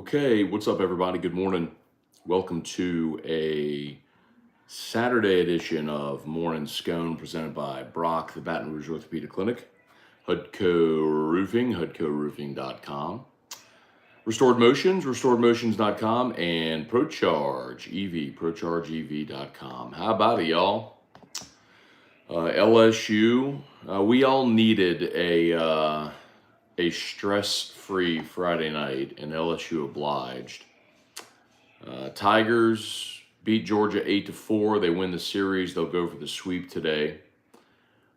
Okay, what's up, everybody? Good morning. Welcome to a Saturday edition of Morning Scone presented by Brock, the Baton Rouge Orthopedic Clinic, Hudco Roofing, HudcoRoofing.com, Restored Motions, RestoredMotions.com, and ProCharge EV, ProChargeEV.com. How about it, y'all? LSU, we all needed a stress-free Friday night, and LSU obliged. Tigers beat Georgia 8-4. They win the series. They'll go for the sweep today.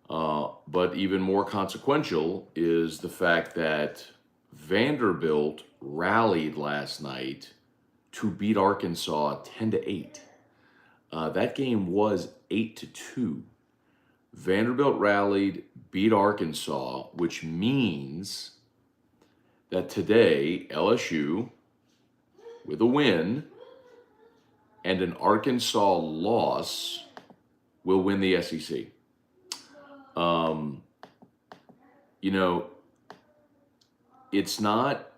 But even more consequential is the fact that Vanderbilt rallied last night to beat Arkansas 10-8. That game was 8-2. Vanderbilt rallied, beat Arkansas, which means that today LSU, with a win and an Arkansas loss, will win the SEC. It's not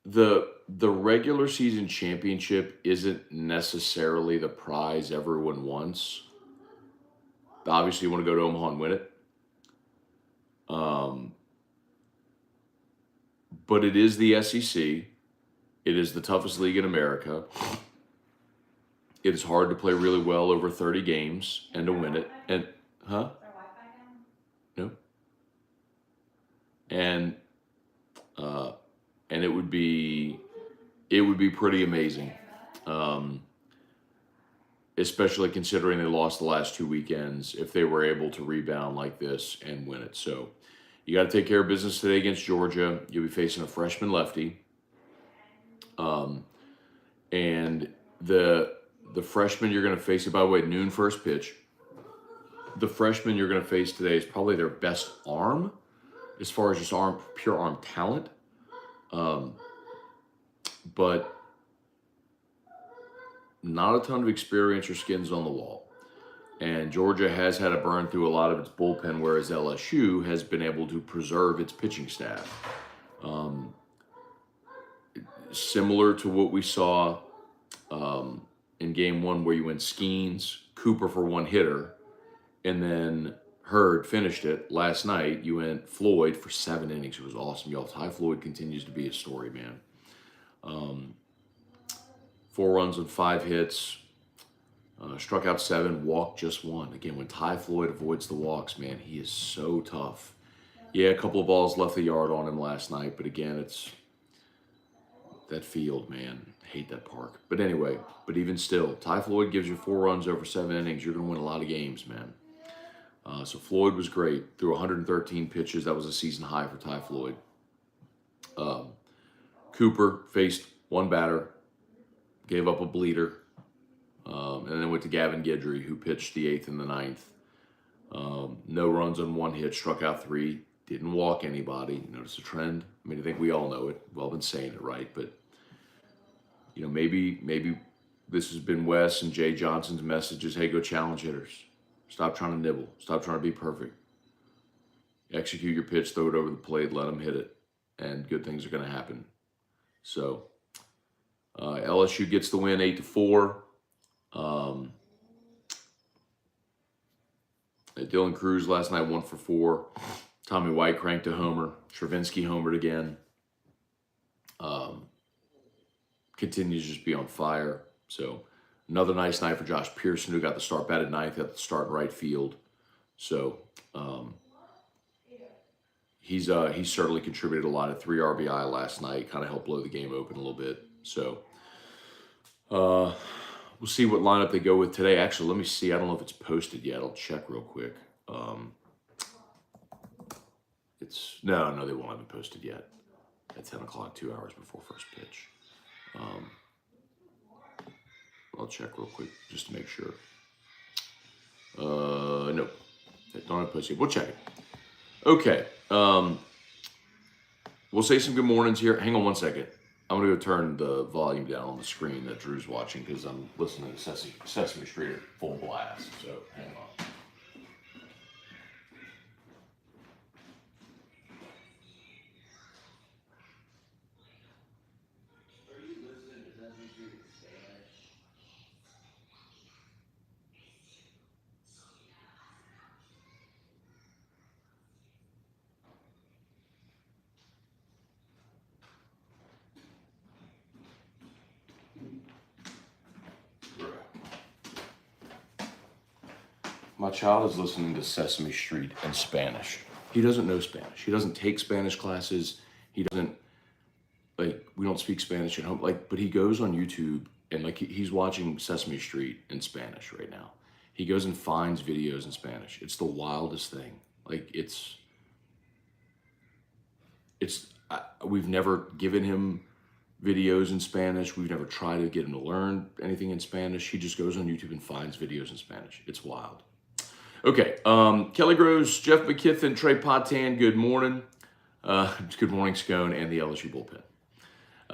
the regular season championship isn't necessarily the prize everyone wants. Obviously, you want to go to Omaha and win it. But it is the SEC. It is the toughest league in America. It is hard to play really well over 30 games and to win it. And no. And it would be pretty amazing. Especially considering they lost the last 2 weekends, if they were able to rebound like this and win it. So you got to take care of business today against Georgia. You'll be facing a freshman lefty. And the freshman you're going to face, by the way, noon first pitch. The freshman you're going to face today is probably their best arm, as far as just pure arm talent. But not a ton of experience or skins on the wall. And Georgia has had to burn through a lot of its bullpen, whereas LSU has been able to preserve its pitching staff. Similar to what we saw in game one, where you went Skeens, Cooper for one hitter, and then Hurd finished it. Last night, you went Floyd for 7 innings. It was awesome, y'all. Ty Floyd continues to be a story, man. 4 runs and 5 hits, struck out 7, walked just 1. Again, when Ty Floyd avoids the walks, man, he is so tough. Yeah, a couple of balls left the yard on him last night, but again, it's that field, man. I hate that park. But anyway, but even still, Ty Floyd gives you 4 runs over 7 innings. You're going to win a lot of games, man. So Floyd was great. Threw 113 pitches. That was a season high for Ty Floyd. Cooper faced 1 batter, gave up a bleeder, and then went to Gavin Guidry, who pitched the 8th and the 9th. No runs on 1 hit, struck out 3, didn't walk anybody. Notice a trend? I mean, I think we all know it. Well, I've been saying it, right? But, maybe this has been Wes and Jay Johnson's message is, hey, go challenge hitters. Stop trying to nibble. Stop trying to be perfect. Execute your pitch, throw it over the plate, let them hit it, and good things are going to happen. So LSU gets the win 8-4. Dylan Cruz last night 1 for 4. Tommy White cranked a homer. Stravinsky homered again. Continues to just be on fire. So another nice night for Josh Pearson, who got the start, batted 9th, got the start in right field. So he's certainly contributed a lot. Of 3 RBI last night, kind of helped blow the game open a little bit. So we'll see what lineup they go with today. Actually, let me see. I don't know if it's posted yet. I'll check real quick. No, they won't have it posted yet. At 10 o'clock, 2 hours before first pitch. I'll check real quick just to make sure. Nope. Don't have it posted yet. We'll check it. Okay. We'll say some good mornings here. Hang on 1 second. I'm going to go turn the volume down on the screen that Drew's watching because I'm listening to Sesame Street at full blast. So hang on. My child is listening to Sesame Street in Spanish. He doesn't know Spanish. He doesn't take Spanish classes. He doesn't, like, we don't speak Spanish at home. Like, but he goes on YouTube and, like, he's watching Sesame Street in Spanish right now. He goes and finds videos in Spanish. It's the wildest thing. Like, we've never given him videos in Spanish. We've never tried to get him to learn anything in Spanish. He just goes on YouTube and finds videos in Spanish. It's wild. Okay, Kelly Groves, Jeff McKiffin, Trey Potan, good morning. Good morning, Scone, and the LSU bullpen.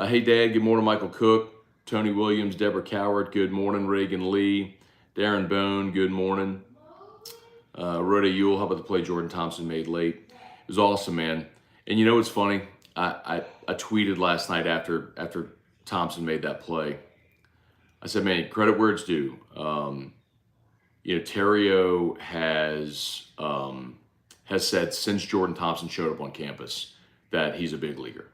Hey, Dad, good morning, Michael Cook, Tony Williams, Deborah Coward, good morning, Reagan Lee, Darren Bone, good morning. Rhoda Ewell, how about the play Jordan Thompson made late? It was awesome, man. And you know what's funny? I tweeted last night after Thompson made that play. I said, man, credit where it's due. Terrio has said since Jordan Thompson showed up on campus that he's a big leaguer.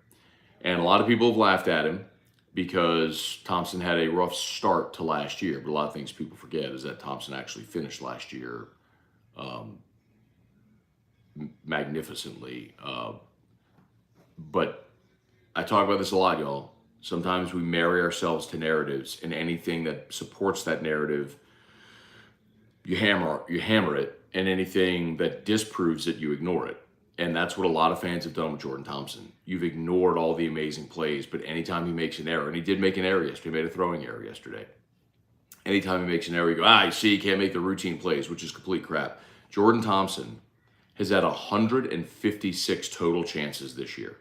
And a lot of people have laughed at him because Thompson had a rough start to last year. But a lot of things people forget is that Thompson actually finished last year magnificently. But I talk about this a lot, y'all. Sometimes we marry ourselves to narratives, and anything that supports that narrative, you hammer it, and anything that disproves it, you ignore it. And that's what a lot of fans have done with Jordan Thompson. You've ignored all the amazing plays, but anytime he makes an error, and he did make an error yesterday, he made a throwing error yesterday. Anytime he makes an error, you go, you see, he can't make the routine plays, which is complete crap. Jordan Thompson has had 156 total chances this year.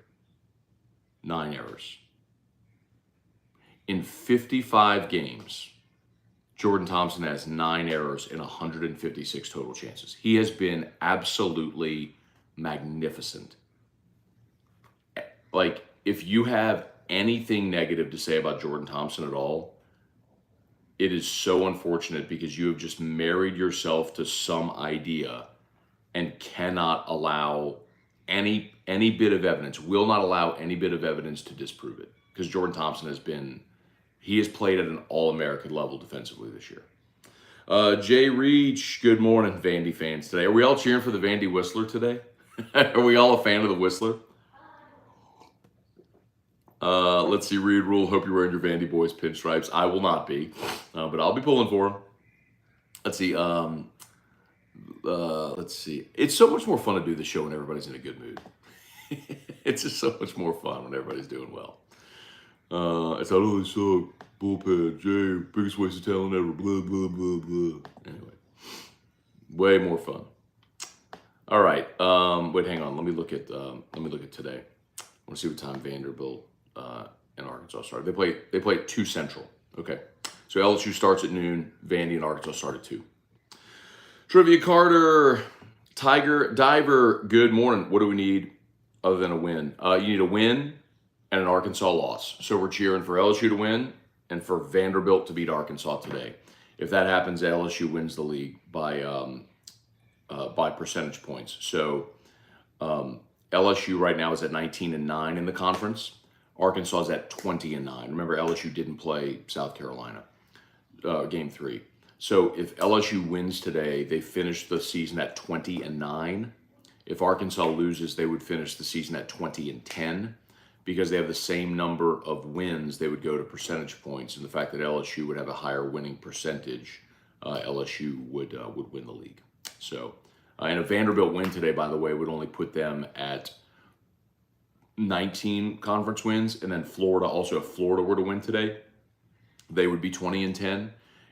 9 errors. In 55 games, Jordan Thompson has 9 errors and 156 total chances. He has been absolutely magnificent. Like, if you have anything negative to say about Jordan Thompson at all, it is so unfortunate because you have just married yourself to some idea and cannot allow any bit of evidence, will not allow any bit of evidence to disprove it. Because Jordan Thompson has played at an All-American level defensively this year. Jay Reach, good morning, Vandy fans today. Are we all cheering for the Vandy Whistler today? Are we all a fan of the Whistler? Let's see, Reed Rule, hope you're wearing your Vandy Boys pinstripes. I will not be, but I'll be pulling for them. Let's see. Let's see. It's so much more fun to do the show when everybody's in a good mood. It's just so much more fun when everybody's doing well. It's like, oh, they suck. Bullpen, Jay, biggest waste of talent ever. Blah, blah, blah, blah. Anyway, way more fun. All right. Wait, hang on. Let me look at today. I want to see what time Vanderbilt and Arkansas started. They play at 2 Central. Okay. So LSU starts at noon. Vandy and Arkansas start at 2. Trivia Carter, Tiger Diver, good morning. What do we need other than a win? You need a win and an Arkansas loss. So we're cheering for LSU to win and for Vanderbilt to beat Arkansas today. If that happens, LSU wins the league by percentage points. So LSU right now is at 19-9 in the conference. Arkansas is at 20-9. Remember, LSU didn't play South Carolina, game 3. So if LSU wins today, they finish the season at 20-9. If Arkansas loses, they would finish the season at 20-10. Because they have the same number of wins, they would go to percentage points. And the fact that LSU would have a higher winning percentage, LSU would win the league. So, and a Vanderbilt win today, by the way, would only put them at 19 conference wins. And then Florida, also if Florida were to win today, they would be 20-10.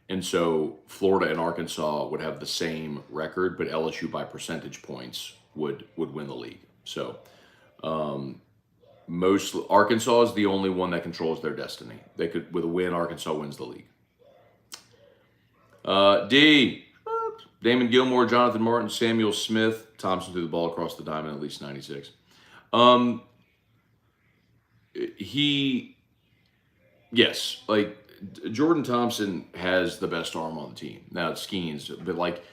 And so Florida and Arkansas would have the same record, but LSU by percentage points would win the league. So Arkansas is the only one that controls their destiny. They could, with a win, Arkansas wins the league. Damon Gilmore, Jonathan Martin, Samuel Smith, Thompson threw the ball across the diamond at least 96. Yes, like Jordan Thompson has the best arm on the team. Now it's Skeens, but like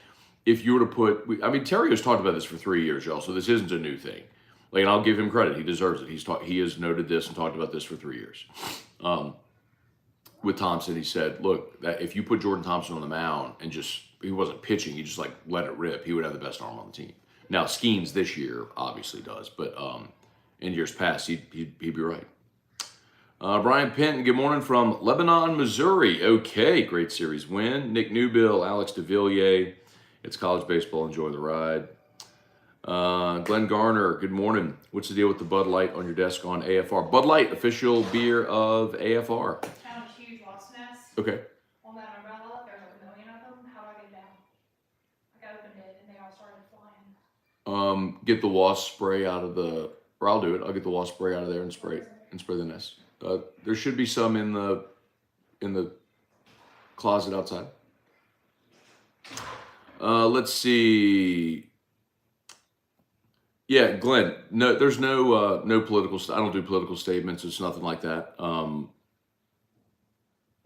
if you were to put, Terrio's talked about this for 3 years, y'all, so this isn't a new thing. Like, and I'll give him credit; he deserves it. He has noted this and talked about this for 3 years. With Thompson, he said, "Look, that if you put Jordan Thompson on the mound and just he wasn't pitching. He just like let it rip. He would have the best arm on the team. Now Skeens this year obviously does, but in years past he'd be right. Brian Penton, good morning from Lebanon, Missouri. Okay, great series win. Nick Newbill, Alex DeVilliers. It's college baseball. Enjoy the ride. Glenn Garner, good morning. What's the deal with the Bud Light on your desk on AFR? Bud Light, official beer of AFR. Found a huge wasp nest. Okay. On that umbrella, there's like 1 million of them. How do I get it down? Like I opened it and they all started flying. Get the wasp spray out of the, or I'll do it. I'll get the wasp spray out of there and spray the nest. There should be some in the closet outside. Let's see. Yeah, Glenn. No, there's no political. I don't do political statements. It's nothing like that.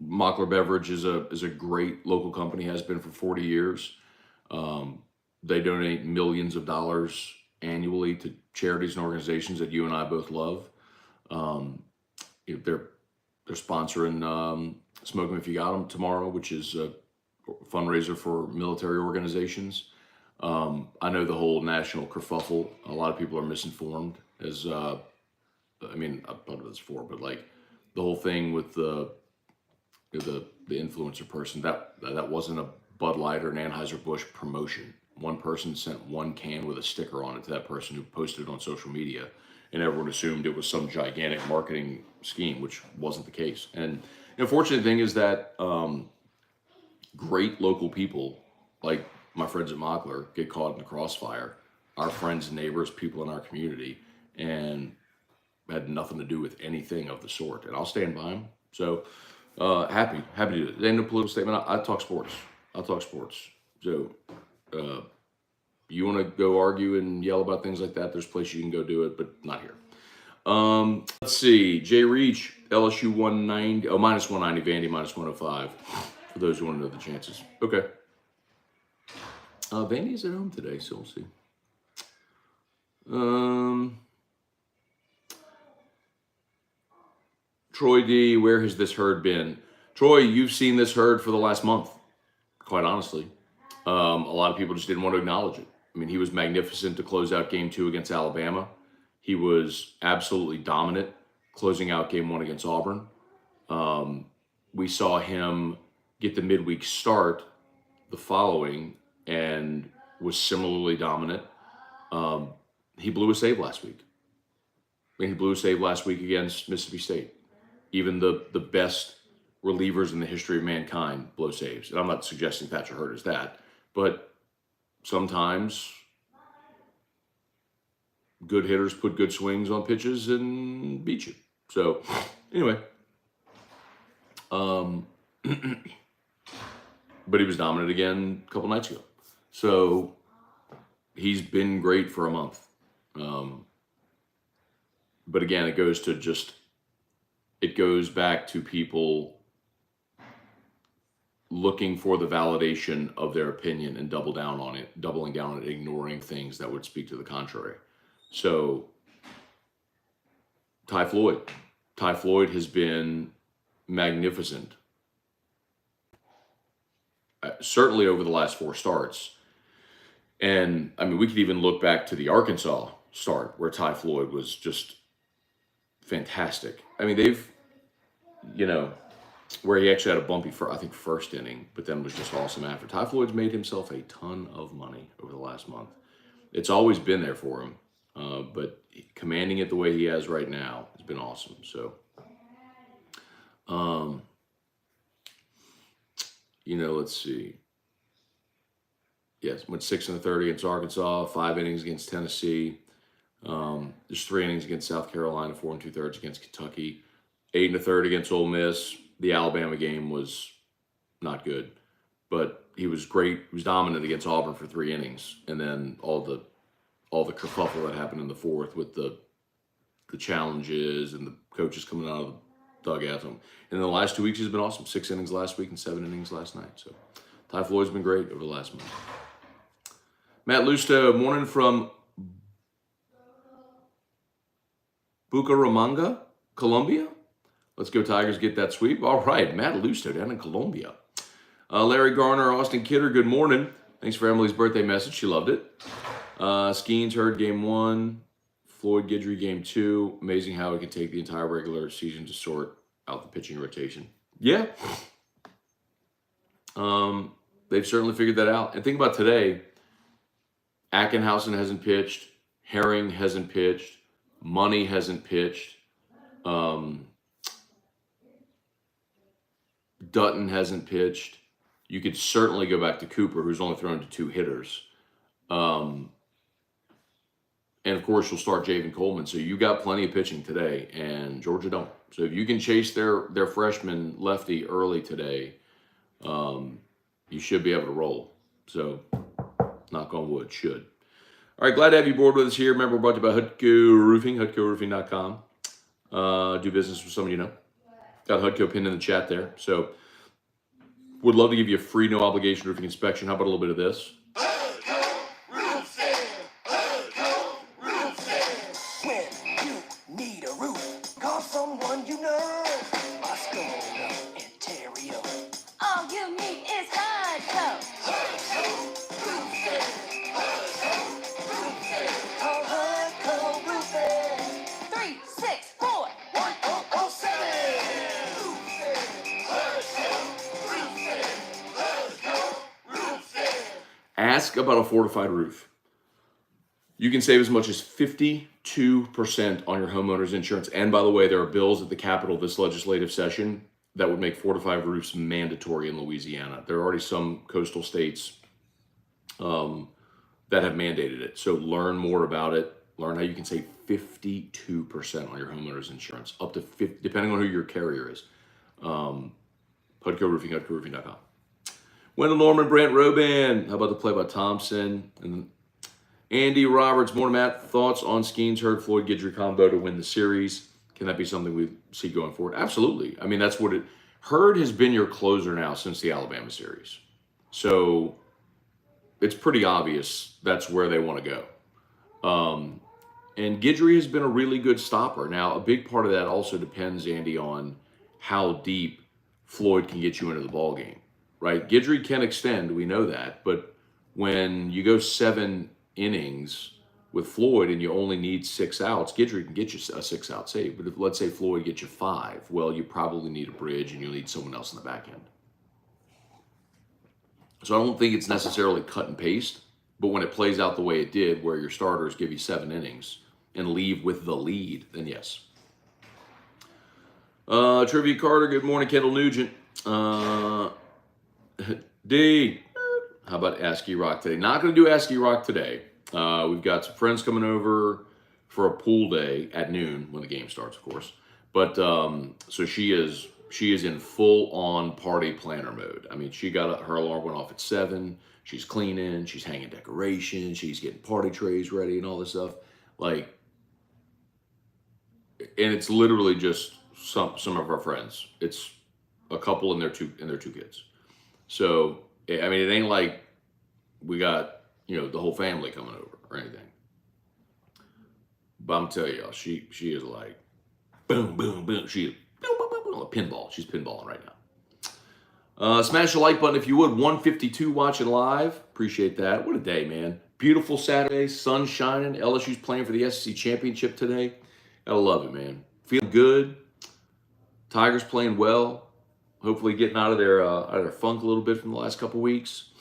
Mockler Beverage is a great local company. Has been for 40 years. They donate millions of dollars annually to charities and organizations that you and I both love. They're sponsoring Smoke 'Em If You Got 'Em tomorrow, which is a fundraiser for military organizations. I know the whole national kerfuffle. A lot of people are misinformed. As I mean, I don't know what it's for, but like the whole thing with the influencer person, that wasn't a Bud Light or an Anheuser-Busch promotion. One person sent one can with a sticker on it to that person who posted it on social media, and everyone assumed it was some gigantic marketing scheme, which wasn't the case. And the unfortunate thing is that great local people, like my friends at Mockler, get caught in the crossfire. Our friends and neighbors, people in our community, and had nothing to do with anything of the sort. And I'll stand by them. So happy to do it. There ain't no political statement. I talk sports. I'll talk sports. So you want to go argue and yell about things like that, there's a place you can go do it, but not here. Let's see. Jay Reach, LSU 190, minus 190, Vandy minus 105. For those who want to know the chances. Okay. Vandy's at home today, so we'll see. Troy D, where has this herd been? Troy, you've seen this herd for the last month, quite honestly. A lot of people just didn't want to acknowledge it. I mean, he was magnificent to close out game 2 against Alabama. He was absolutely dominant closing out game 1 against Auburn. We saw him get the midweek start the following and was similarly dominant. He blew a save last week. I mean, he blew a save last week against Mississippi State. Even the best relievers in the history of mankind blow saves. And I'm not suggesting Thatcher Hurd is that, but sometimes good hitters put good swings on pitches and beat you. So anyway, but he was dominant again a couple nights ago. So he's been great for a month. But again, it goes back to people looking for the validation of their opinion and doubling down on it, ignoring things that would speak to the contrary. So Ty Floyd has been magnificent, certainly over the last 4 starts. And I mean, we could even look back to the Arkansas start where Ty Floyd was just fantastic. I mean, they've, where he actually had a bumpy, first inning, but then was just awesome after. Ty Floyd's made himself a ton of money over the last month. It's always been there for him, but commanding it the way he has right now has been awesome. So, let's see. Yes, went 6 1/3 against Arkansas, 5 innings against Tennessee. There's 3 innings against South Carolina, 4 2/3 against Kentucky, 8 1/3 against Ole Miss. The Alabama game was not good, but he was great. He was dominant against Auburn for 3 innings, and then all the kerfuffle that happened in the 4th with the challenges and the coaches coming out of the dugout. And in the last 2 weeks, he's been awesome. 6 innings last week and 7 innings last night. So Ty Floyd's been great over the last month. Matt Lusto, morning from Bucaramanga, Colombia. Let's go Tigers, get that sweep. All right, Matt Lusto down in Colombia. Larry Garner, Austin Kidder, good morning. Thanks for Emily's birthday message. She loved it. Skeens heard game 1. Floyd Guidry game 2. Amazing how it could take the entire regular season to sort out the pitching rotation. Yeah. They've certainly figured that out. And think about today. Ackenhausen hasn't pitched. Herring hasn't pitched. Money hasn't pitched. Dutton hasn't pitched. You could certainly go back to Cooper, who's only thrown to 2 hitters. And of course, you'll start Javen Coleman. So you got plenty of pitching today, and Georgia don't. So if you can chase their freshman lefty early today, you should be able to roll. So knock on wood, should. All right, glad to have you aboard with us here. Remember, we're brought to you by Hutco Roofing, hutcoroofing.com. Do business with someone you know. Got Hutco pinned in the chat there. So would love to give you a free, no obligation roofing inspection. How about a little bit of this? Ask about a fortified roof. You can save as much as 52% on your homeowner's insurance. And by the way, there are bills at the Capitol this legislative session that would make fortified roofs mandatory in Louisiana. There are already some coastal states that have mandated it. So learn more about it. Learn how you can save 52% on your homeowner's insurance, up to 50, depending on who your carrier is. Hutco Roofing, hutcoroofing.com. Wendell Norman, Brant Roban. How about the play by Thompson? And Andy Roberts, morning, Matt. Thoughts on Skeens Hurd Floyd Guidry combo to win the series? Can that be something we see going forward? Absolutely. I mean, that's what it. Hurd has been your closer now since the Alabama series, so it's pretty obvious that's where they want to go. And Guidry has been a really good stopper. Now, a big part of that also depends, Andy, on how deep Floyd can get you into the ball game. Right, Guidry can extend, we know that, but when you go 7 innings with Floyd and you only need 6 outs, Guidry can get you a 6-out save. But if, let's say, Floyd gets you 5, well, you probably need a bridge and you'll need someone else in the back end. So I don't think it's necessarily cut and paste, but when it plays out the way it did, where your starters give you 7 innings and leave with the lead, then yes. Trivia Carter, good morning, Kendall Nugent. D, how about ASCII Rock today? Not going to do ASCII Rock today. We've got some friends coming over for a pool day at noon when the game starts, of course. But so she is in full on party planner mode. I mean, her alarm went off at 7. She's cleaning, she's hanging decorations, she's getting party trays ready and all this stuff. Like, and it's literally just some of our friends. It's a couple and their two kids. So, I mean, it ain't like we got, the whole family coming over or anything. But I'm telling y'all, she is like, boom, boom, boom. She is boom, boom, boom, boom, a pinball. She's pinballing right now. Smash the like button if you would. 152 watching live. Appreciate that. What a day, man. Beautiful Saturday. Sun shining. LSU's playing for the SEC championship today. Gotta love it, man. Feeling good. Tigers playing well. Hopefully getting out of their funk a little bit from the last couple weeks.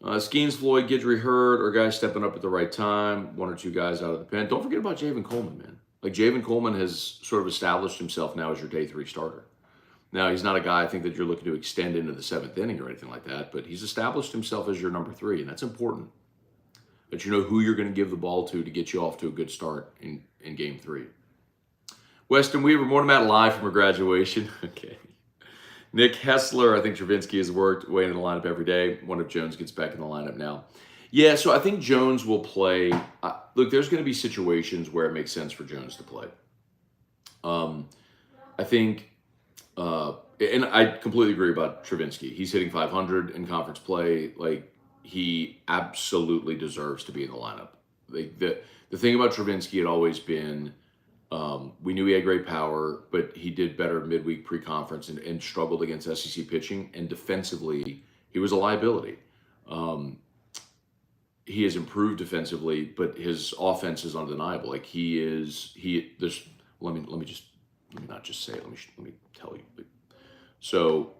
Skeens, Floyd, Guidry, Hurd are guys stepping up at the right time. 1 or 2 guys out of the pen. Don't forget about Javen Coleman, man. Like, Javen Coleman has sort of established himself now as your day 3 starter. Now, he's not a guy I think that you're looking to extend into the 7th inning or anything like that, but he's established himself as your number 3, and that's important. That you know who you're going to give the ball to get you off to a good start in game 3. Weston Weaver, morning, Matt, live from her graduation. Okay. Nick Hessler, I think Travinsky has worked way in the lineup every day. Wonder if Jones gets back in the lineup now. Yeah, so I think Jones will play. Look, there's going to be situations where it makes sense for Jones to play. I think, and I completely agree about Travinsky. He's hitting 500 in conference play. Like, he absolutely deserves to be in the lineup. Like, the thing about Travinsky had always been We knew he had great power, but he did better midweek pre-conference and struggled against SEC pitching. And defensively, he was a liability. Um, he has improved defensively, but his offense is undeniable. Like there's. Let me not just say it. Let me tell you. So,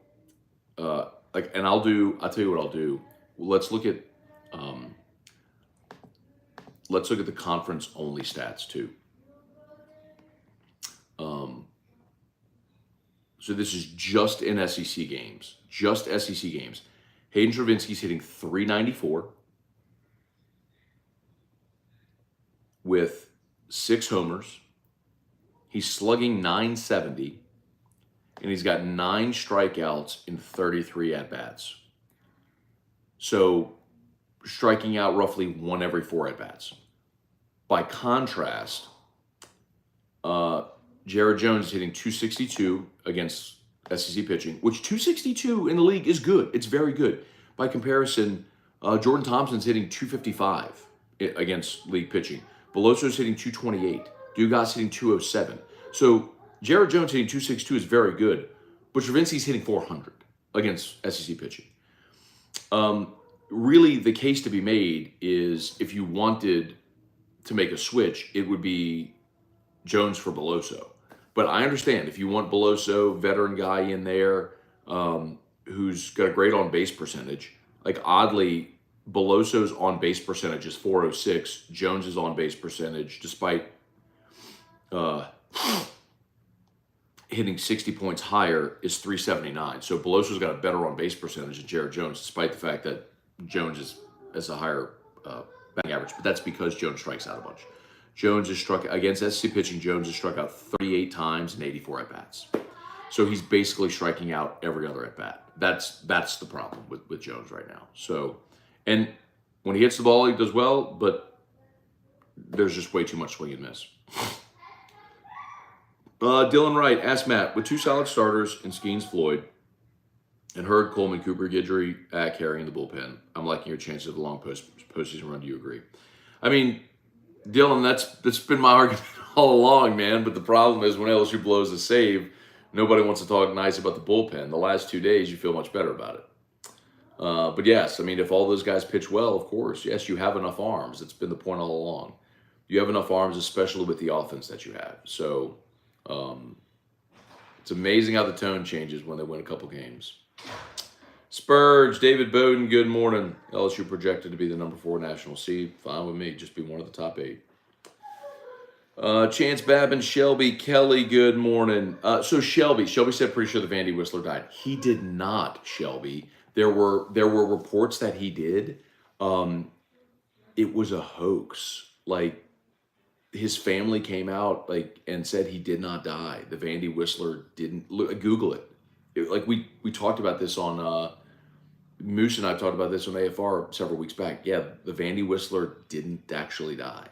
and I'll tell you what I'll do. Let's look at, um, the conference only stats too. So this is just in SEC games. Just SEC games. Hayden Travinski's hitting 394 with 6 homers. He's slugging 970, and he's got 9 strikeouts in 33 at-bats. So striking out roughly 1 every 4 at-bats. By contrast, Jared Jones is hitting 262 against SEC pitching, which 262 in the league is good. It's very good. By comparison, Jordan Thompson's hitting 255 against league pitching. Beloso's hitting 228. Dugas hitting 207. So Jared Jones hitting 262 is very good, but Stravinsky's hitting 400 against SEC pitching. Really, the case to be made is if you wanted to make a switch, it would be Jones for Beloso. But I understand if you want Beloso, veteran guy in there, who's got a great on-base percentage. Like oddly, Beloso's on-base percentage is 406. Jones's on-base percentage, despite hitting 60 points higher, is 379. So Beloso's got a better on-base percentage than Jared Jones, despite the fact that Jones has a higher batting average. But that's because Jones strikes out a bunch. Jones has struck against SEC pitching. Jones has struck out 38 times in 84 at bats. So he's basically striking out every other at bat. That's the problem with Jones right now. So, and when he hits the ball, he does well, but there's just way too much swing and miss. Dylan Wright asked Matt, with 2 solid starters in Skeens Floyd and Hurd, Coleman, Cooper, Guidry, carrying the bullpen, I'm liking your chances of a long postseason run. Do you agree? I mean, Dylan, that's been my argument all along, man. But the problem is when LSU blows a save, nobody wants to talk nice about the bullpen. The last 2 days, you feel much better about it. But yes, I mean, if all those guys pitch well, of course, yes, you have enough arms. It's been the point all along. You have enough arms, especially with the offense that you have. So it's amazing how the tone changes when they win a couple games. Spurge, David Bowden, good morning. LSU projected to be the number 4 national seed. Fine with me. Just be one of the top 8. Chance Babin, Shelby, Kelly, good morning. So Shelby said pretty sure the Vandy Whistler died. He did not, Shelby. There were reports that he did. It was a hoax. Like his family came out and said he did not die. The Vandy Whistler didn't. Google it. Like we talked about this on Moose and I talked about this on AFR several weeks back. Yeah, the Vandy Whistler didn't actually die.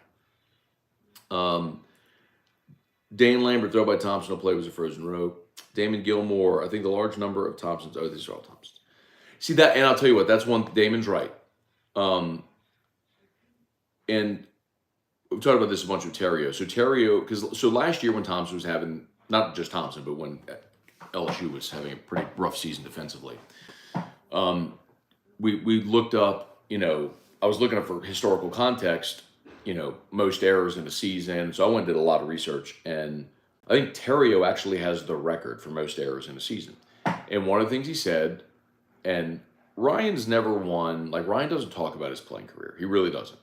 Dane Lambert, throw by Thompson, no play, was a frozen rope. Damon Gilmore, I think the large number of Thompsons. Oh, these are all Thompsons. See that, and I'll tell you what, that's one. Damon's right. And we've talked about this a bunch with Terrio. So last year when Thompson was having, not just Thompson, but when LSU was having a pretty rough season defensively, we looked up, I was looking up for historical context, most errors in a season. So I went and did a lot of research, and I think Terrio actually has the record for most errors in a season. And one of the things he said, and Ryan's never won, Ryan doesn't talk about his playing career. He really doesn't.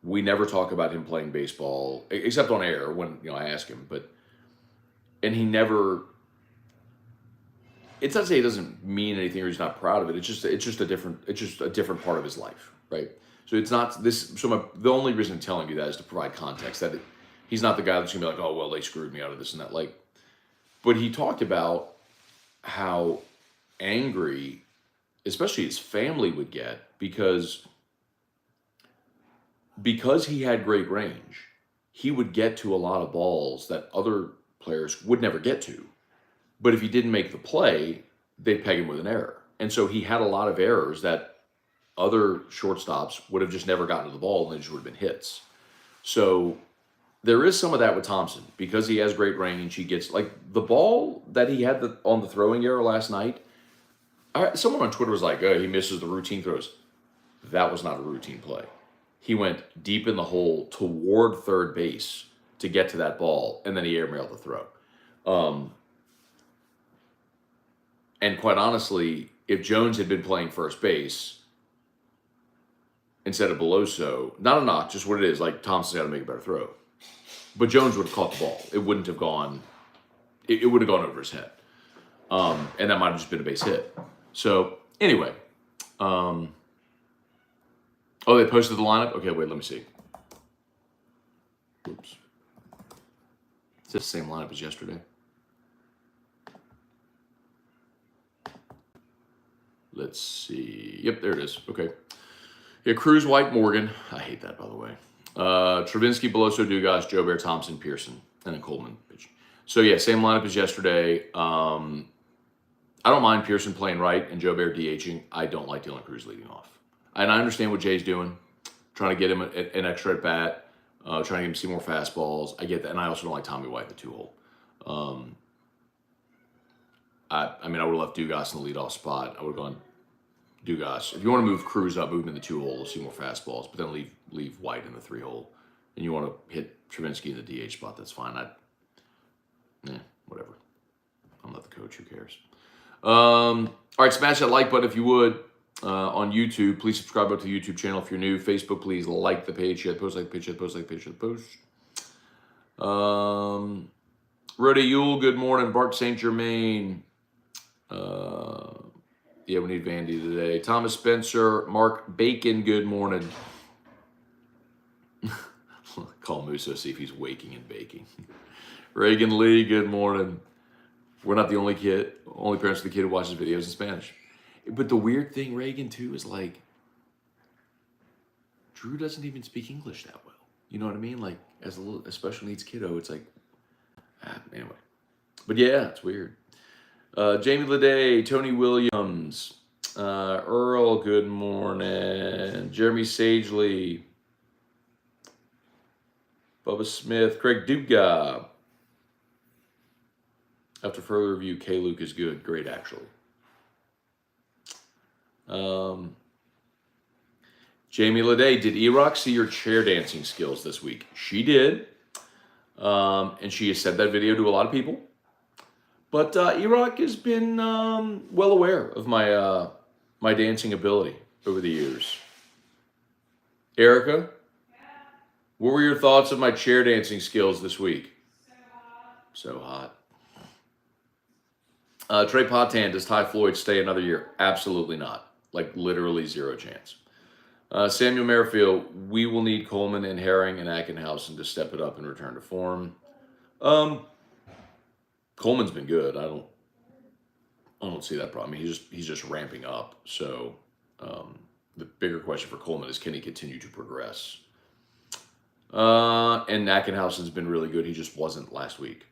We never talk about him playing baseball, except on air when, I ask him, and he never, it's not to say he doesn't mean anything or he's not proud of it. It's just a different part of his life, right? So it's not this. So the only reason I'm telling you that is to provide context that he's not the guy that's gonna be like, oh well, they screwed me out of this and that. But he talked about how angry, especially his family would get because he had great range. He would get to a lot of balls that other players would never get to. But if he didn't make the play, they'd peg him with an error. And so he had a lot of errors that other shortstops would have just never gotten to the ball and they just would have been hits. So there is some of that with Thompson because he has great range. He gets like the ball that he had on the throwing error last night. Someone on Twitter was like, "Oh, he misses the routine throws." That was not a routine play. He went deep in the hole toward third base to get to that ball, and then he airmailed the throw. And quite honestly, if Jones had been playing first base instead of Beloso, not a knock, just what it is, like Thompson's got to make a better throw. But Jones would have caught the ball. It wouldn't have gone, it would have gone over his head. And that might have just been a base hit. So anyway, oh, they posted the lineup? Okay, wait, let me see. Oops. It's the same lineup as yesterday. Let's see. Yep, there it is. Okay. Yeah, Cruz, White, Morgan. I hate that, by the way. Travinsky, Beloso, Dugas, Joe Bear, Thompson, Pearson, and then Coleman pitching. So yeah, same lineup as yesterday. I don't mind Pearson playing right and Joe Bear DHing. I don't like Dylan Cruz leading off. And I understand what Jay's doing, trying to get him an extra at bat, trying to get him to see more fastballs. I get that. And I also don't like Tommy White in the 2-hole. I mean, I would have left Dugas in the leadoff spot. I would have gone Dugas. If you want to move Cruz up, move him in the 2-hole, see more fastballs, but then leave White in the 3-hole. And you want to hit Travinsky in the DH spot, that's fine. Whatever. I'm not the coach, who cares? All right, smash that like button if you would. On YouTube, please subscribe to the YouTube channel if you're new. Facebook, please like the page. Share the post, like the page, share the post, like the page, share the post. Rhoda Yule, good morning. Bart St. Germain. Yeah, we need Vandy today. Thomas Spencer, Mark Bacon, good morning. Call Musso, see if he's waking and baking. Reagan Lee, good morning. We're not the only parents of the kid who watches videos in Spanish. But the weird thing, Reagan, too, is like, Drew doesn't even speak English that well. You know what I mean? Like, as a special needs kiddo, it's like, anyway. But yeah, it's weird. Jamie Leday, Tony Williams, Earl, good morning. Jeremy Sagely, Bubba Smith, Craig Duga. After further review, K. Luke is good. Great, actually. Jamie Leday, did E-Rock see your chair dancing skills this week? She did. And she has said that video to a lot of people. But E-Rock has been well aware of my my dancing ability over the years. Erica, what were your thoughts of my chair dancing skills this week? So hot. Trey Potan, does Ty Floyd stay another year? Absolutely not. Like literally zero chance. Samuel Merrifield, we will need Coleman and Herring and Ackenhausen to step it up and return to form. Coleman's been good. I don't see that problem. He's just ramping up. So the bigger question for Coleman is, can he continue to progress? And Ackenhausen's been really good. He just wasn't last week.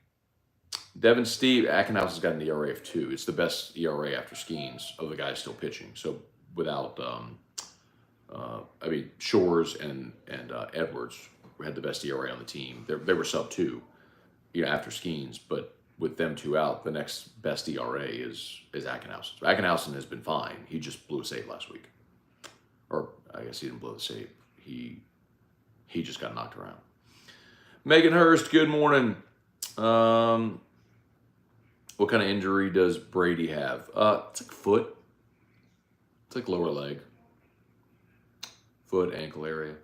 Devin Steve, Ackenhausen's got an ERA of 2. It's the best ERA after Skeens of the guys still pitching. So without, Shores and Edwards had the best ERA on the team. They were sub 2, after Skeens, but with them two out, the next best ERA is Ackenhausen. So Ackenhausen has been fine. He just blew a save last week. Or I guess he didn't blow the save. He just got knocked around. Megan Hurst, good morning. What kind of injury does Brady have? It's like foot. It's like lower leg. Foot, ankle area.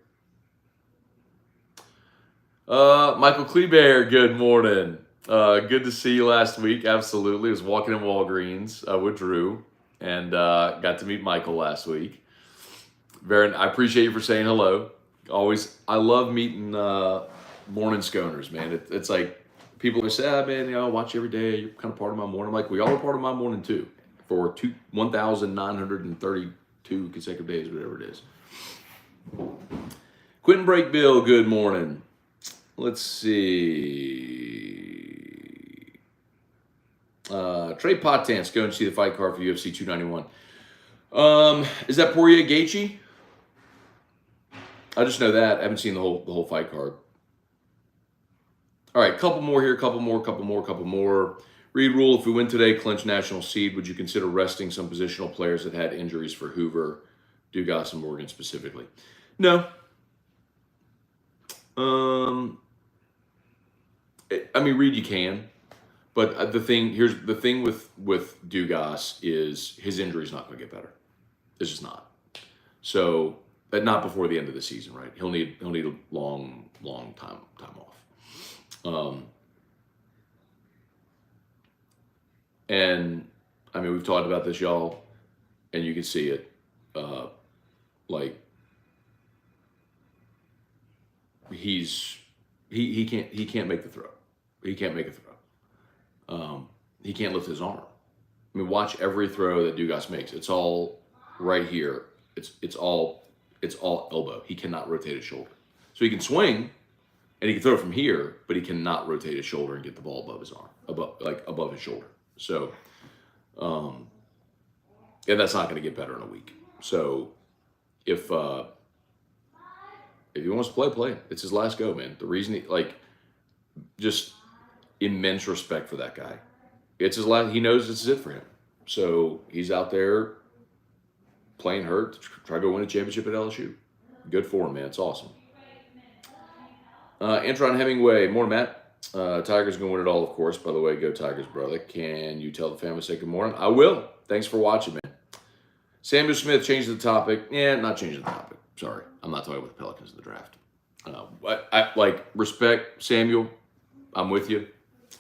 Michael Kleber, good morning. Good to see you last week. Absolutely. I was walking in Walgreens with Drew and got to meet Michael last week. I appreciate you for saying hello. Always, I love meeting morning sconers, man. It's like people say, man, I watch you every day. You're kind of part of my morning. I'm like, we all are part of my morning too, for 1,932 consecutive days, whatever it is. Quentin Breakbill, good morning. Let's see. Trey Potance, go and see the fight card for UFC 291. Is that Poirier Gaethje? I just know that. I haven't seen the whole fight card. All right, couple more here, couple more. Reed rule: if we win today, clinch national seed. Would you consider resting some positional players that had injuries for Hoover, Dugas, and Morgan specifically? No. I mean, Reed, you can, but here's the thing with Dugas is his injury's not going to get better. It's just not. So, but not before the end of the season, right? He'll need a long time off. And I mean, we've talked about this, y'all, and you can see it. Like he can't make the throw. He can't make a throw. He can't lift his arm. I mean, watch every throw that Dugas makes. It's all right here. It's all elbow. He cannot rotate his shoulder. So he can swing and he can throw from here, but he cannot rotate his shoulder and get the ball above his arm, above his shoulder. So, and that's not going to get better in a week. So, if he wants to play. It's his last go, man. The reason just immense respect for that guy. It's his last. He knows this is it for him. So he's out there playing hurt to try to go win a championship at LSU. Good for him, man. It's awesome. Antron Hemingway, more Matt. Tigers going to win it all, of course. By the way, go Tigers, brother. Can you tell the family say good morning? I will. Thanks for watching, man. Samuel Smith changed the topic. Yeah, not changing the topic. Sorry. I'm not talking about the Pelicans in the draft. I respect Samuel. I'm with you.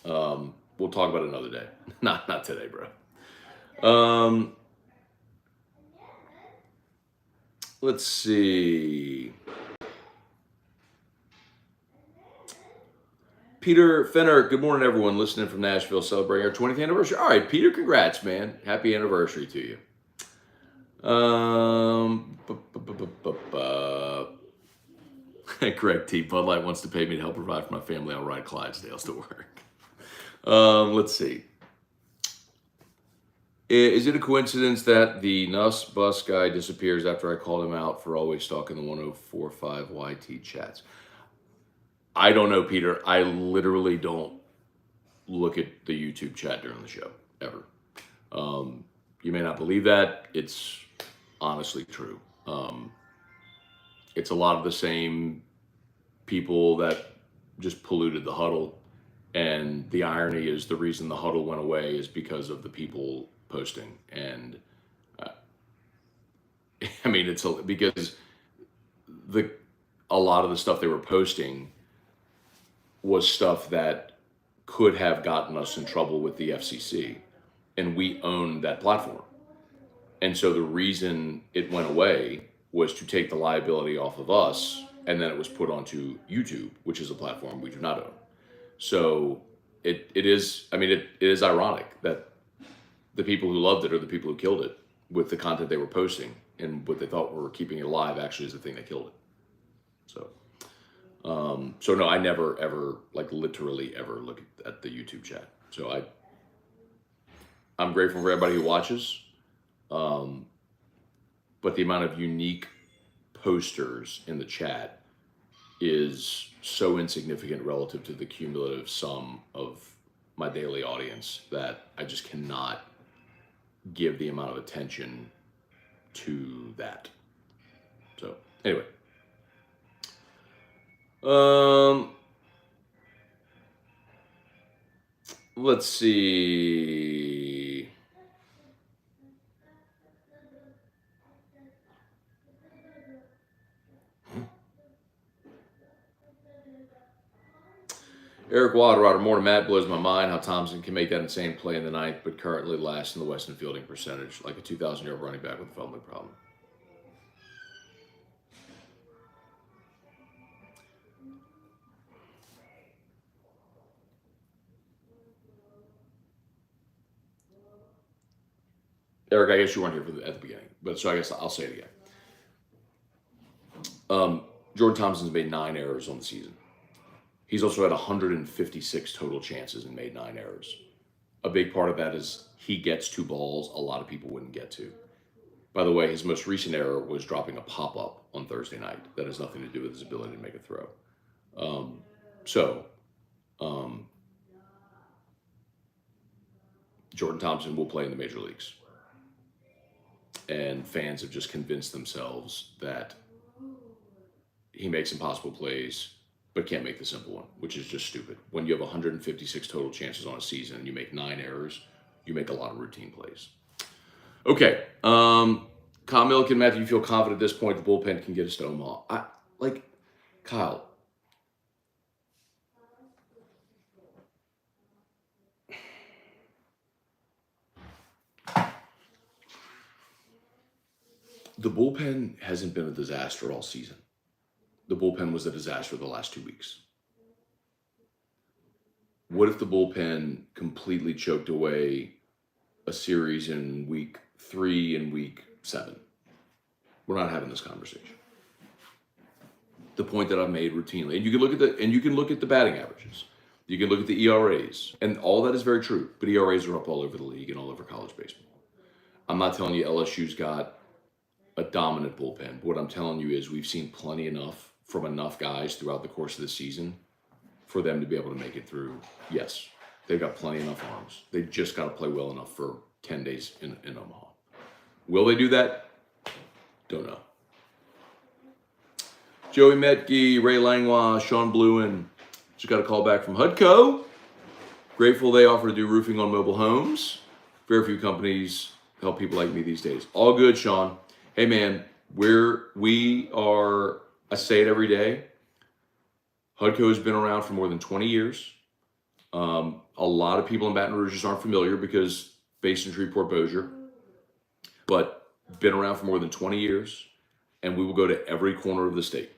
We'll talk about it another day. Not today, bro. Let's see. Peter Fenner, good morning, everyone listening from Nashville, celebrating our 20th anniversary. All right, Peter, congrats, man. Happy anniversary to you. Greg T. Bud Light wants to pay me to help provide for my family. I'll ride Clydesdales to work. Let's see. Is it a coincidence that the Nuss Bus guy disappears after I called him out for always stalking the 1045 YT chats? I don't know, Peter. I literally don't look at the YouTube chat during the show, ever. You may not believe that. It's honestly true. It's a lot of the same people that just polluted the huddle. And the irony is the reason the huddle went away is because of the people posting. And I mean, because a lot of the stuff they were posting was stuff that could have gotten us in trouble with the FCC, and we owned that platform. And so the reason it went away was to take the liability off of us, and then it was put onto YouTube, which is a platform we do not own. So it is ironic that the people who loved it are the people who killed it with the content they were posting, and what they thought were keeping it alive actually is the thing that killed it. So no, I never ever literally ever look at the YouTube chat. So I'm grateful for everybody who watches, but the amount of unique posters in the chat is so insignificant relative to the cumulative sum of my daily audience that I just cannot give the amount of attention to that. So anyway. Let's see. Eric Wilderwater, morning, Matt. Blows my mind how Thompson can make that insane play in the ninth, but currently last in the Western fielding percentage, like a 2,000-yard running back with a fumbling problem. Eric, I guess you weren't here at the beginning, but so I guess I'll say it again. Jordan Thompson's made 9 errors on the season. He's also had 156 total chances and made 9 errors. A big part of that is he gets to balls a lot of people wouldn't get to. By the way, his most recent error was dropping a pop-up on Thursday night. That has nothing to do with his ability to make a throw. Jordan Thompson will play in the major leagues. And fans have just convinced themselves that he makes impossible plays, but can't make the simple one, which is just stupid. When you have 156 total chances on a season and you make 9 errors, you make a lot of routine plays. Okay. Kyle Milliken, Matt, do you feel confident at this point the bullpen can get us to Omaha? Kyle, the bullpen hasn't been a disaster all season. The bullpen was a disaster the last 2 weeks. What if the bullpen completely choked away a series in week 3 and week 7? We're not having this conversation. The point that I've made routinely, and you can look at the batting averages, you can look at the ERAs, and all that is very true. But ERAs are up all over the league and all over college baseball. I'm not telling you LSU's got a dominant bullpen. But what I'm telling you is we've seen plenty enough from enough guys throughout the course of the season for them to be able to make it through. Yes, they've got plenty enough arms. They just got to play well enough for 10 days in Omaha. Will they do that? Don't know. Joey Metke, Ray Langlois, Sean Bluen. Just got a call back from HUDCO. Grateful they offer to do roofing on mobile homes. Very few companies help people like me these days. All good, Sean. Hey, man, we are, I say it every day, HUDCO has been around for more than 20 years. A lot of people in Baton Rouge just aren't familiar because based in Shreveport, Bossier, but been around for more than 20 years, and we will go to every corner of the state.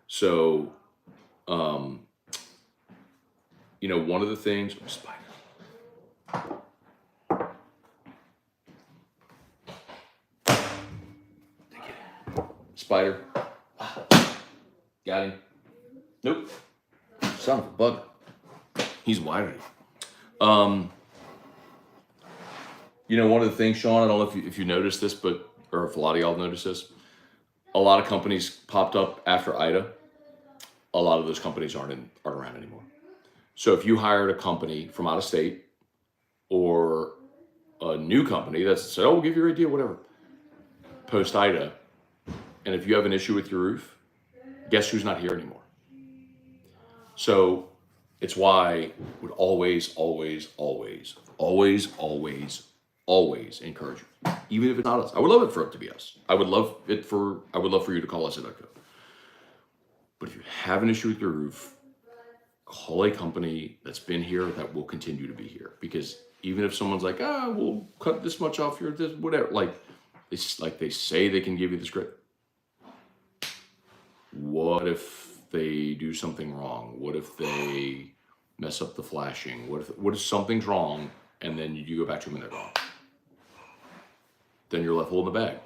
So, one of the things, Spider. Got him. Nope. Son of a bugger. He's wired. One of the things, Sean, I don't know if you noticed this, or if a lot of y'all noticed this, a lot of companies popped up after Ida. A lot of those companies aren't around anymore. So if you hired a company from out of state or a new company that said, "Oh, we'll give you your idea, whatever," post Ida, and if you have an issue with your roof, guess who's not here anymore? So it's why I would always, always, always, always, always, always encourage you, even if it's not us. I would love it for it to be us. I would love for you to call us at HUDCO. But if you have an issue with your roof, call a company that's been here that will continue to be here. Because even if someone's like, we'll cut this much off your this whatever, they say they can give you this credit. What if they do something wrong? What if they mess up the flashing? What if something's wrong and then you go back to them and they're wrong? Then you're left holding the bag.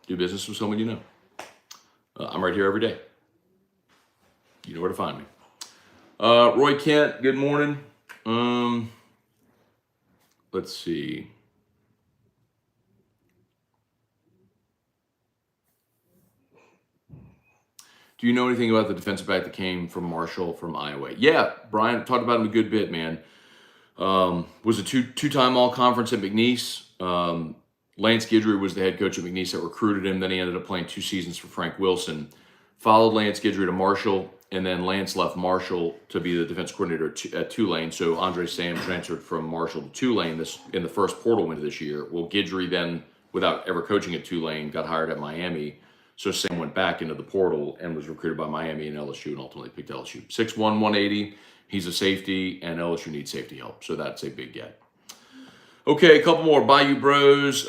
Do business with someone you know. I'm right here every day. You know where to find me. Roy Kent, good morning. Let's see. Do you know anything about the defensive back that came from Marshall from Iowa? Yeah, Brian, talked about him a good bit, man. Was a two-time all-conference at McNeese. Lance Guidry was the head coach at McNeese that recruited him. Then he ended up playing 2 seasons for Frank Wilson. Followed Lance Guidry to Marshall, and then Lance left Marshall to be the defense coordinator at Tulane. So Andre Sam transferred from Marshall to Tulane in the first portal window this year. Well, Guidry then, without ever coaching at Tulane, got hired at Miami. So Sam went back into the portal and was recruited by Miami and LSU and ultimately picked LSU. 6'1", 180. He's a safety, and LSU needs safety help. So that's a big get. Okay, a couple more. Bayou Bros.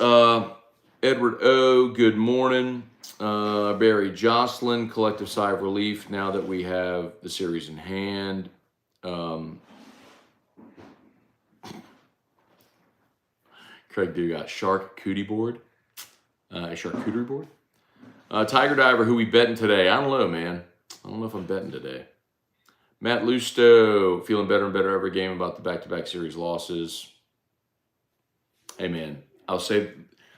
Edward O., good morning. Barry Jocelyn, collective sigh of relief now that we have the series in hand. Craig Dugat, shark cootie board. A charcuterie board. Tiger Diver, who we betting today? I don't know, man. I don't know if I'm betting today. Matt Lusto, feeling better and better every game about the back-to-back series losses. Hey, man, I'll say,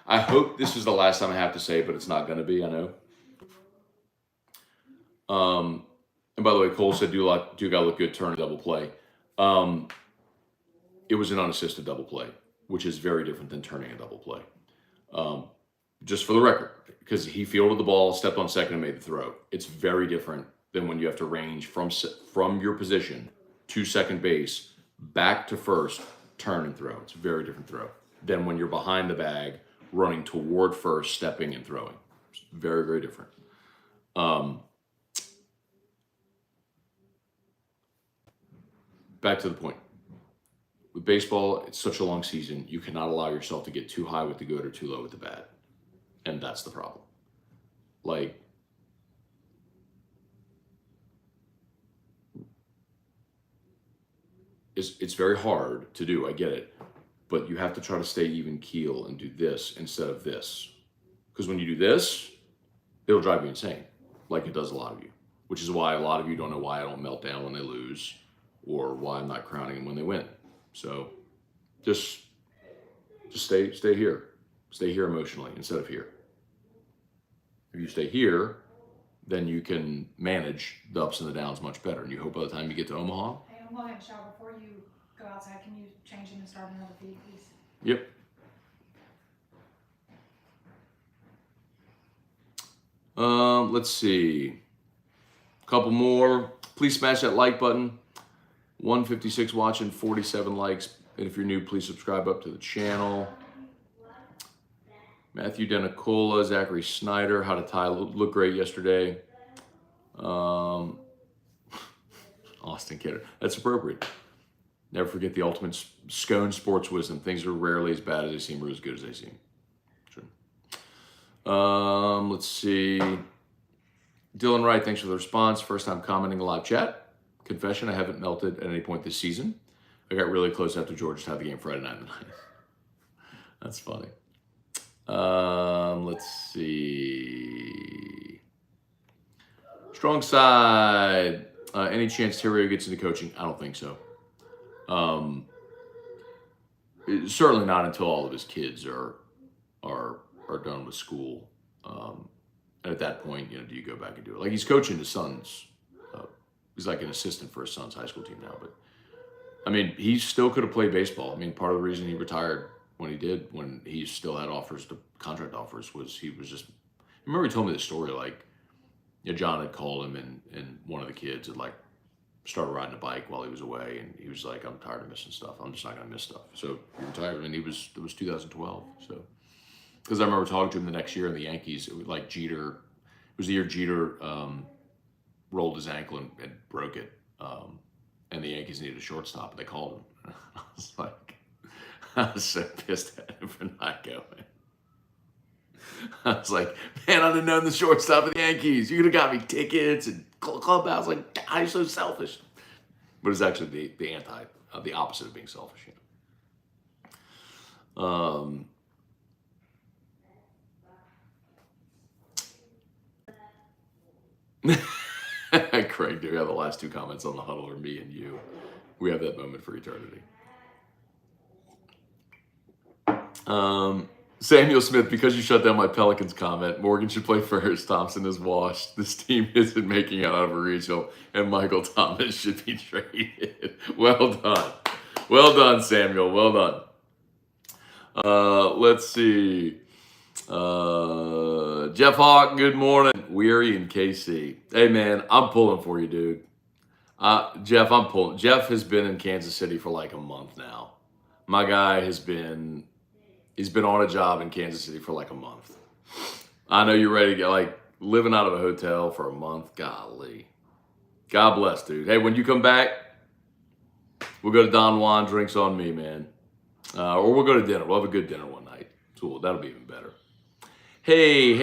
I hope this is the last time I have to say it, but it's not going to be, I know. And And by the way, Cole said, do gotta look good, turn a double play. It was an unassisted double play, which is very different than turning a double play. Just for the record, because he fielded the ball, stepped on second, and made the throw. It's very different than when you have to range from your position to second base, back to first, turn and throw. It's a very different throw than when you're behind the bag, running toward first, stepping and throwing. It's very, very different. Back to the point. With baseball, it's such a long season, you cannot allow yourself to get too high with the good or too low with the bad. And that's the problem. Like, it's very hard to do, I get it. But you have to try to stay even keel and do this instead of this. Because when you do this, it'll drive you insane, like it does a lot of you. Which is why a lot of you don't know why I don't melt down when they lose, or why I'm not crowning them when they win. So just stay here. Stay here emotionally instead of here. If you stay here, then you can manage the ups and the downs much better. And you hope by the time you get to Omaha. Hey, I'm going to have a shower. Before you go outside, can you change him and start another feed, please? Yep. Let's see. A couple more. Please smash that like button. 156 watching, 47 likes. And if you're new, please subscribe up to the channel. Matthew Denicola, Zachary Snyder, how to tie look great yesterday. Austin Kidder, that's appropriate. Never forget the ultimate Scone sports wisdom. Things are rarely as bad as they seem or as good as they seem. True. Let's see. Dylan Wright, thanks for the response. First time commenting a live chat. Confession, I haven't melted at any point this season. I got really close after Georgia tied the game Friday night. That's funny. Let's see. Strong side. Any chance Terrio gets into coaching? I don't think so. Certainly not until all of his kids are done with school. And at that point, do you go back and do it? Like, he's coaching his sons. He's like an assistant for his son's high school team now. But I mean, he still could have played baseball. I mean, part of the reason he retired when he did, when he still had contract offers, was he was just. I remember he told me the story. Like, John had called him, and one of the kids had like started riding a bike while he was away, and he was like, "I'm tired of missing stuff. I'm just not gonna miss stuff." So he retired, and it was 2012. So, because I remember talking to him the next year in the Yankees, it was like Jeter. It was the year Jeter rolled his ankle and broke it, and the Yankees needed a shortstop, and they called him. I was so pissed at him for not going. I was like, man, I'd have known the shortstop of the Yankees. You could have got me tickets and clubhouse. Like, God, you're so selfish. But it's actually the opposite of being selfish. Craig, do we have the last two comments on the huddle, or me and you? We have that moment for eternity. Samuel Smith, because you shut down my Pelicans comment, Morgan should play first. Thompson is washed. This team isn't making it out of a regional, and Michael Thomas should be traded. Well done. Well done, Samuel. Well done. Let's see. Jeff Hawk, good morning. Weary and KC. Hey, man, I'm pulling for you, dude. Jeff, I'm pulling. Jeff has been in Kansas City for like a month now. My guy has been... He's been on a job in Kansas City for like a month. I know you're ready to get like living out of a hotel for a month. Golly. God bless, dude. Hey, when you come back, we'll go to Don Juan, drinks on me, man. Or we'll go to dinner. We'll have a good dinner one night. Cool. That'll be even better. Hey.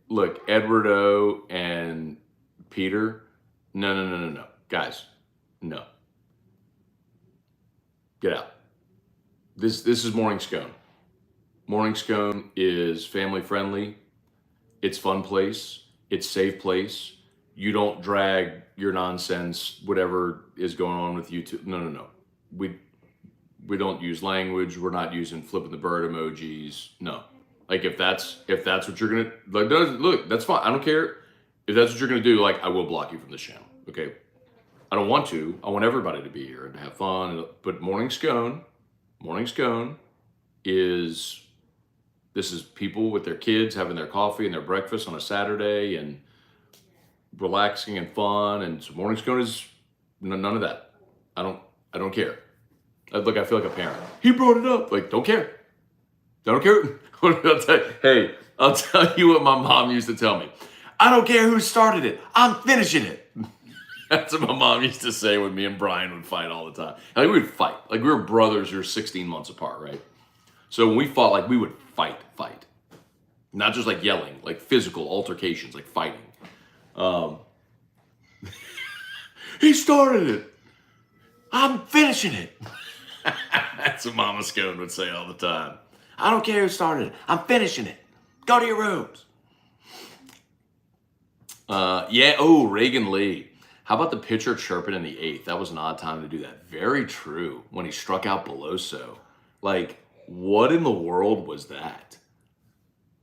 Look, Edward O and Peter. No. Guys, no. Get out. This is Morning Scone. Morning Scone is family friendly. It's fun place. It's safe place. You don't drag your nonsense, whatever is going on with YouTube. No. We don't use language. We're not using flipping the bird emojis. No. Like if that's what you're gonna like, look, that's fine. I don't care if that's what you're gonna do. Like I will block you from this channel. Okay. I don't want to. I want everybody to be here and have fun. But morning scone is this is people with their kids having their coffee and their breakfast on a Saturday and relaxing and fun. And so morning scone is none of that. I don't care. Look, I feel like a parent. He brought it up. Like, don't care. Don't care. Hey, I'll tell you what my mom used to tell me. I don't care who started it. I'm finishing it. That's what my mom used to say when me and Brian would fight all the time. Like we would fight. Like we were brothers who were 16 months apart, right? So when we fought, like we would fight. Not just like yelling, like physical altercations, like fighting. He started it. I'm finishing it. That's what Mama Scone would say all the time. I don't care who started it. I'm finishing it. Go to your rooms. Yeah. Oh, Reagan Lee. How about the pitcher chirping in the 8th? That was an odd time to do that. Very true. When he struck out Beloso. Like, what in the world was that?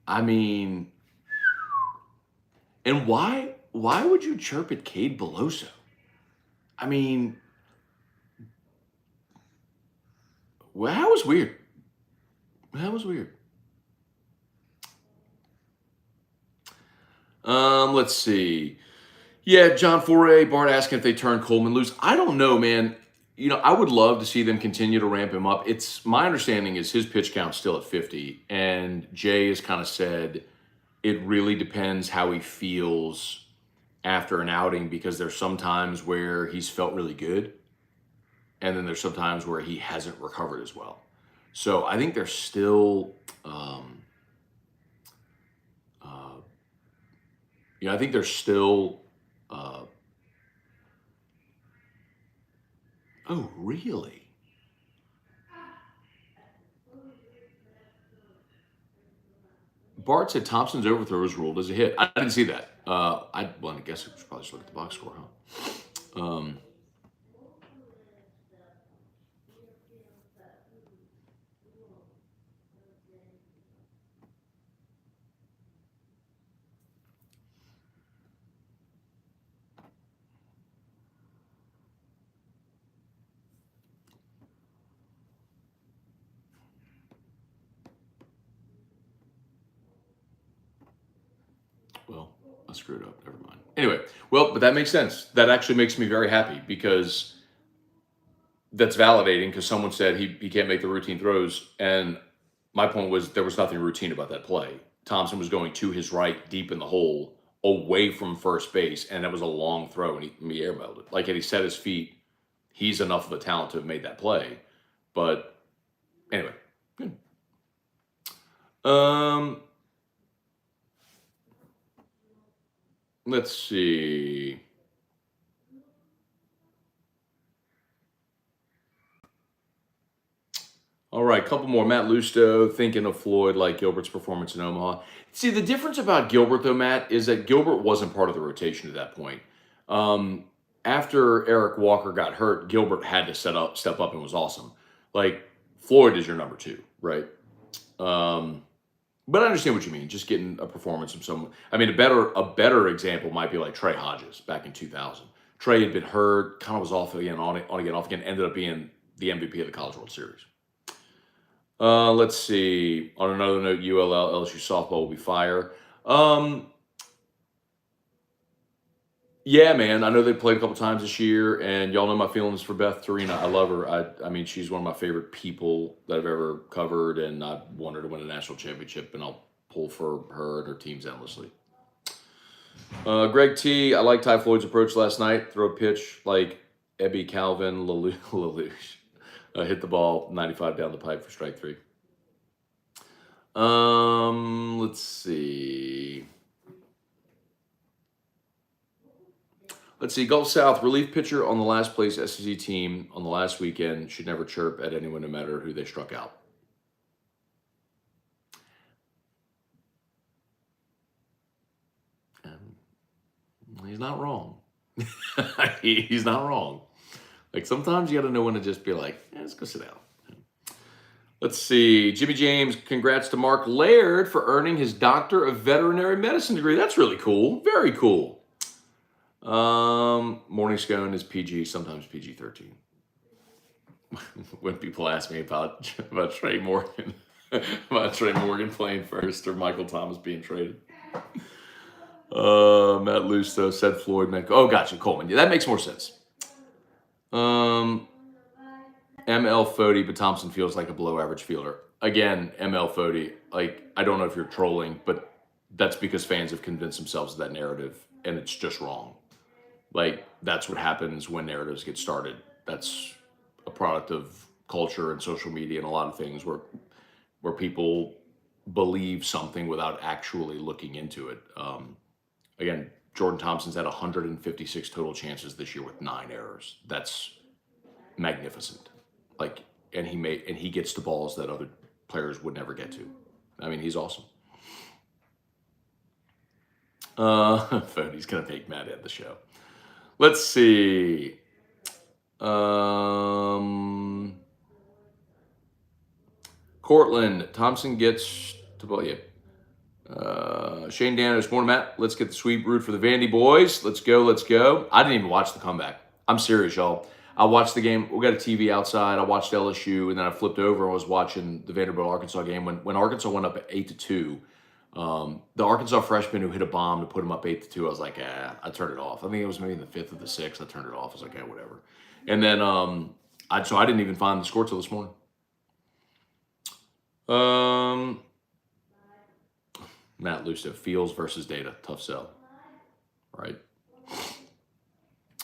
I mean, and why would you chirp at Cade Beloso? I mean, well, that was weird. That was weird. Let's see. Yeah, John Foray, Bart asking if they turn Coleman loose. I don't know, man. You know, I would love to see them continue to ramp him up. It's my understanding is his pitch count's still at 50, and Jay has kind of said it really depends how he feels after an outing because there's some times where he's felt really good, and then there's some times where he hasn't recovered as well. So I think they're still, I think they're still. Oh, really? Bart said Thompson's overthrow was ruled as a hit. I didn't see that. I guess I should probably just look at the box score, huh? Well, I screwed up. Never mind. Anyway, well, but that makes sense. That actually makes me very happy because that's validating because someone said he can't make the routine throws. And my point was there was nothing routine about that play. Thompson was going to his right deep in the hole away from first base, and it was a long throw, and he airmailed it. Like, had he set his feet, he's enough of a talent to have made that play. But anyway, good. Let's see. All right, couple more. Matt Lusto thinking of Floyd like Gilbert's performance in Omaha. See, the difference about Gilbert, though, Matt, is that Gilbert wasn't part of the rotation at that point. After Eric Walker got hurt, Gilbert had to step up, and was awesome. Like, Floyd is your number 2, right? But I understand what you mean. Just getting a performance from someone. I mean, a better example might be like Trey Hodges back in 2000. Trey had been hurt, kind of was off again, on again, off again, ended up being the MVP of the College World Series. Let's see. On another note, ULL LSU softball will be fire. Yeah, man. I know they played a couple times this year, and y'all know my feelings for Beth Torina. I love her. I mean, she's one of my favorite people that I've ever covered, and I want her to win a national championship, and I'll pull for her and her teams endlessly. Greg T. I like Ty Floyd's approach last night. Throw a pitch like Ebby Calvin Lelouch. Hit the ball 95 down the pipe for strike 3. Let's see. Gulf South relief pitcher on the last place SEC team on the last weekend should never chirp at anyone, no matter who they struck out. He's not wrong. He's not wrong. Like, sometimes you got to know when to just be like, let's go sit down. Let's see. Jimmy James, congrats to Mark Laird for earning his Doctor of Veterinary Medicine degree. That's really cool. Very cool. Morning Scone is PG, sometimes PG-13. When people ask me about Trey Morgan, about Trey Morgan playing first or Michael Thomas being traded. Matt Lusto said Floyd. Oh, gotcha, Coleman. Yeah, that makes more sense. ML Fody, but Thompson feels like a below average fielder. Again, ML Fody, like, I don't know if you're trolling, but that's because fans have convinced themselves of that narrative, and it's just wrong. Like, that's what happens when narratives get started. That's a product of culture and social media and a lot of things where people believe something without actually looking into it. Again, Jordan Thompson's had 156 total chances this year with 9 errors. That's magnificent. Like, and he gets to balls that other players would never get to. I mean, he's awesome. He's gonna make Matt end the show. Let's see. Cortland Thompson gets to ball. Yeah. Shane Danos, morning Matt. Let's get the sweep root for the Vandy boys. Let's go, let's go. I didn't even watch the comeback. I'm serious, y'all. I watched the game. We got a TV outside. I watched LSU, and then I flipped over and was watching the Vanderbilt Arkansas game when Arkansas went up at 8-2. The Arkansas freshman who hit a bomb to put him up 8-2. I was like, I turned it off. I think it was maybe in the 5th or the 6th. I turned it off. I was like, whatever. And then I didn't even find the score till this morning. Matt Lusto, Fields versus Data, tough sell, right?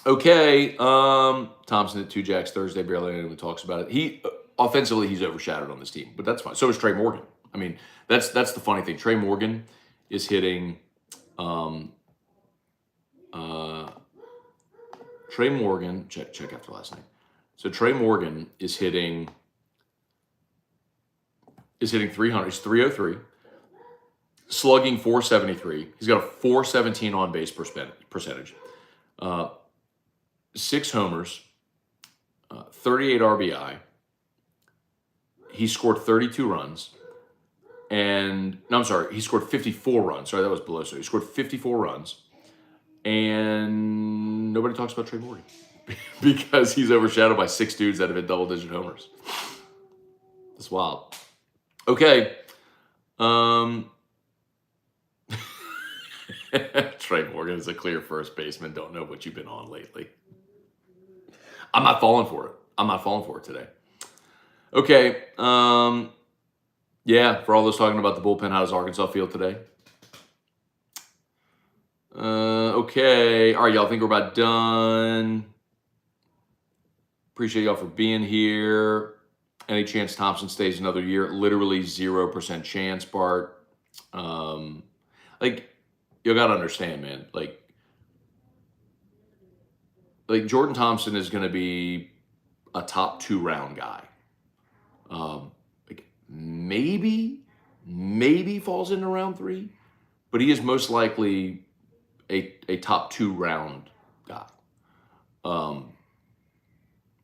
Okay, Thompson at 2 jacks Thursday, barely anyone talks about it. Offensively, he's overshadowed on this team, but that's fine. So is Trey Morgan. I mean, that's the funny thing. Trey Morgan is hitting. Trey Morgan, check after last night. So Trey Morgan is hitting 300. He's 303. Slugging 473. He's got a 417 on base percentage. 6 homers, 38 RBI. He scored 32 runs. He scored 54 runs. Sorry, that was below. So he scored 54 runs. And nobody talks about Trey Morgan because he's overshadowed by 6 dudes that have hit double-digit homers. That's wild. Okay. Trey Morgan is a clear first baseman. Don't know what you've been on lately. I'm not falling for it. I'm not falling for it today. Okay. Yeah, for all those talking about the bullpen, how does Arkansas feel today? Okay. All right, y'all, think we're about done. Appreciate y'all for being here. Any chance Thompson stays another year? Literally 0% chance, Bart. You got to understand, man. Like Jordan Thompson is going to be a top 2 round guy. Maybe falls into round 3, but he is most likely a top 2 round guy.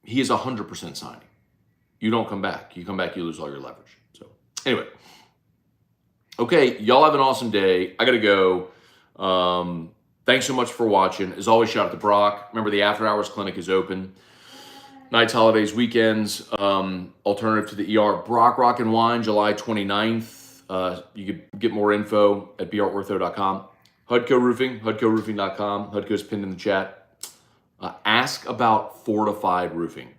He is 100% signing. You don't come back. You come back, you lose all your leverage. So anyway, okay, y'all have an awesome day. I got to go. Thanks so much for watching. As always, shout out to Brock. Remember, the After Hours Clinic is open. Nights, holidays, weekends. Alternative to the ER. Brock Rock and Wine, July 29th. You could get more info at brortho.com. Hudco Roofing, hudcoroofing.com. Hudco's pinned in the chat. Ask about fortified roofing.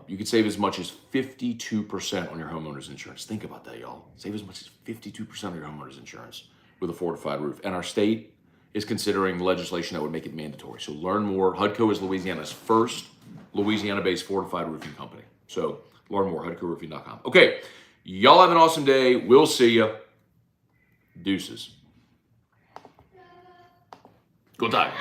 You could save as much as 52% on your homeowner's insurance. Think about that, y'all. Save as much as 52% of your homeowner's insurance with a fortified roof. And our state is considering legislation that would make it mandatory. So learn more. Hudco is Louisiana's first Louisiana-based fortified roofing company. So learn more, hudcoroofing.com. Okay, y'all have an awesome day. We'll see you. Deuces. Go Tigers.